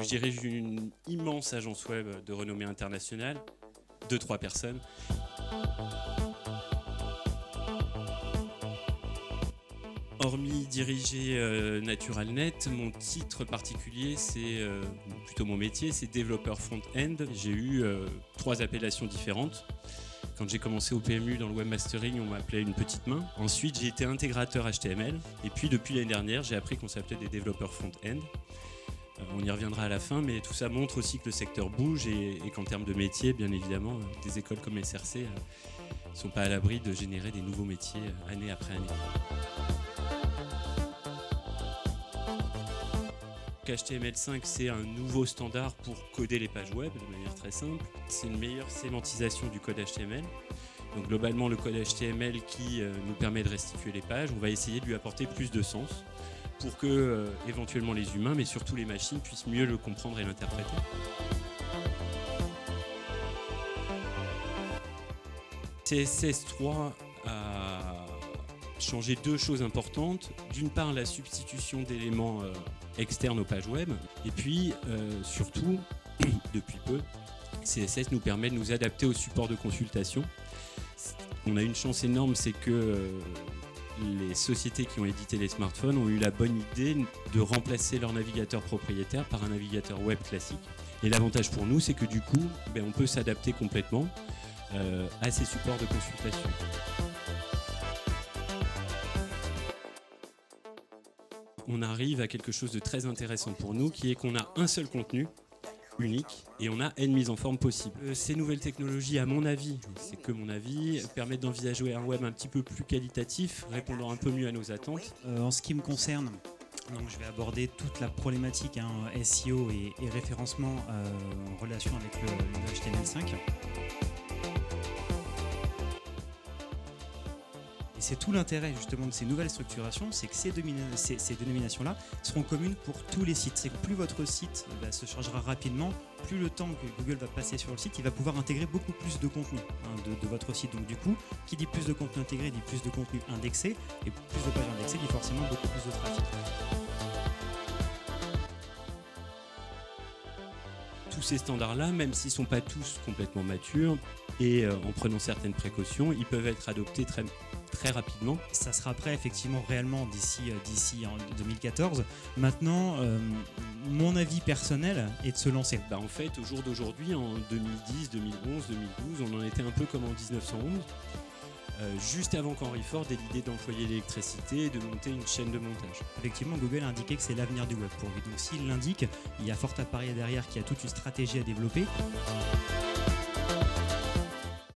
Je dirige une immense agence web de renommée internationale, 2-3 personnes. Hormis diriger Naturalnet, mon titre particulier, plutôt mon métier, c'est développeur front-end. J'ai eu 3 appellations différentes. Quand j'ai commencé au PMU dans le webmastering, on m'appelait une petite main. Ensuite, j'ai été intégrateur HTML. Et puis, depuis l'année dernière, j'ai appris qu'on s'appelait des développeurs front-end. On y reviendra à la fin, mais tout ça montre aussi que le secteur bouge et qu'en termes de métiers, bien évidemment, des écoles comme SRC ne sont pas à l'abri de générer des nouveaux métiers année après année. HTML5, c'est un nouveau standard pour coder les pages web de manière très simple. C'est une meilleure sémantisation du code HTML. Donc globalement, le code HTML qui nous permet de restituer les pages, on va essayer de lui apporter plus de sens pour que éventuellement les humains, mais surtout les machines, puissent mieux le comprendre et l'interpréter. CSS3 a changé 2 choses importantes. D'une part, la substitution d'éléments externes aux pages web. Et puis, surtout, depuis peu, CSS nous permet de nous adapter au support de consultation. On a une chance énorme, c'est que les sociétés qui ont édité les smartphones ont eu la bonne idée de remplacer leur navigateur propriétaire par un navigateur web classique. Et l'avantage pour nous, c'est que du coup, on peut s'adapter complètement à ces supports de consultation. On arrive à quelque chose de très intéressant pour nous, qui est qu'on a un seul contenu unique et on a une mise en forme possible. Ces nouvelles technologies, à mon avis, c'est que mon avis, permettent d'envisager un web un petit peu plus qualitatif, répondant un peu mieux à nos attentes. En ce qui me concerne, donc je vais aborder toute la problématique SEO et référencement en relation avec le HTML5. Et c'est tout l'intérêt justement de ces nouvelles structurations, c'est que ces dénominations-là seront communes pour tous les sites. C'est que plus votre site se chargera rapidement, plus le temps que Google va passer sur le site, il va pouvoir intégrer beaucoup plus de contenu de votre site. Donc du coup, qui dit plus de contenu intégré, dit plus de contenu indexé, et plus de pages indexées dit forcément beaucoup plus de trafic. Tous ces standards-là, même s'ils ne sont pas tous complètement matures, et en prenant certaines précautions, ils peuvent être adoptés très rapidement. Ça sera prêt effectivement réellement d'ici en 2014. Maintenant, mon avis personnel est de se lancer. En fait, au jour d'aujourd'hui, en 2010, 2011, 2012, on en était un peu comme en 1911. Juste avant qu'Henry Ford ait l'idée d'employer l'électricité et de monter une chaîne de montage. Effectivement, Google a indiqué que c'est l'avenir du web pour lui. Donc s'il l'indique, il y a fort à parier derrière qu'il y a toute une stratégie à développer.